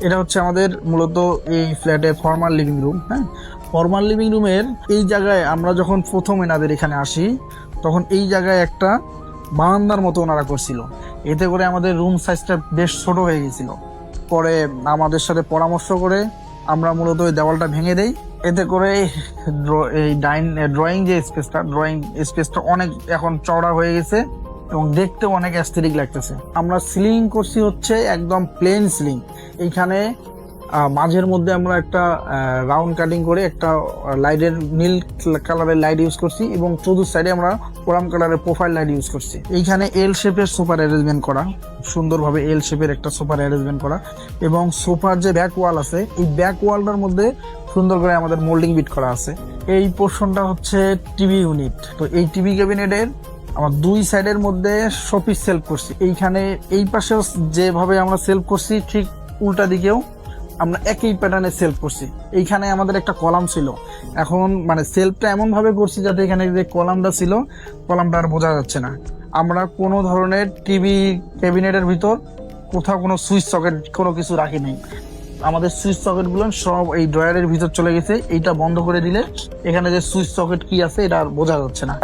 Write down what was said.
এটা হচ্ছে আমাদের মূলত এই ফ্ল্যাটের ফর্মাল লিভিং রুম। হ্যাঁ, ফর্মাল লিভিং রুমের এই জায়গায় আমরা যখন প্রথম এনাদের এখানে আসি তখন এই জায়গায় একটা বারান্দার মতো ওনারা করছিল। এতে করে আমাদের রুম সাইজটা বেশ ছোট হয়ে গেছিল। পরে আমাদের সাথে পরামর্শ করে আমরা মূলত ওই দেওয়ালটা ভেঙে দেই। এতে করে এই ড্রয়িং যে স্পেসটা অনেক এখন চওড়া হয়ে গেছে এবং দেখতে অনেক অ্যাস্থেটিক লাগতেছে। আমরা সিলিং করছি হচ্ছে একদম প্লেন সিলিং। এইখানে মাঝের মধ্যে আমরা একটা রাউন্ড কাটিং করে একটা লাইটের নীল কালারের লাইট ইউজ করছি এবং চতুর্থ সাইডে আমরা কোরাম কালারের প্রোফাইল লাইট ইউজ করছি। এইখানে এল শেপের সোফার অ্যারেঞ্জমেন্ট করা, সুন্দরভাবে এল শেপের একটা সোফার অ্যারেঞ্জমেন্ট করা এবং সোফার যে ব্যাক ওয়াল আছে এই ব্যাক ওয়ালটার মধ্যে সুন্দর করে আমাদের মোল্ডিং বিট করা আছে। এই পোর্শনটা হচ্ছে টিভি ইউনিট। তো এই টিভি ক্যাবিনেটের আমার দুই সাইডের মধ্যে শোপিস সেলফ করছি। এইখানে এই পাশে যেভাবে আমরা সেলফ করছি ঠিক উল্টা দিকেও আমরা একই প্যাটার্নে সেলফ করছি। এইখানে আমাদের একটা কলাম ছিল, এখন মানে সেলফটা এমন ভাবে করছি যাতে এখানে যে কলামটা ছিল কলামটা আর বোঝা যাচ্ছে না। আমরা কোনো ধরনের টিভি ক্যাবিনেটের ভিতর কোথাও কোনো সুইচ সকেট কোনো কিছু রাখি নাই। আমাদের সুইচ সকেটগুলো সব এই ড্রয়ারের ভিতর চলে গেছে। এইটা বন্ধ করে দিলে এখানে যে সুইচ সকেট কি আছে এটা আর বোঝা যাচ্ছে না।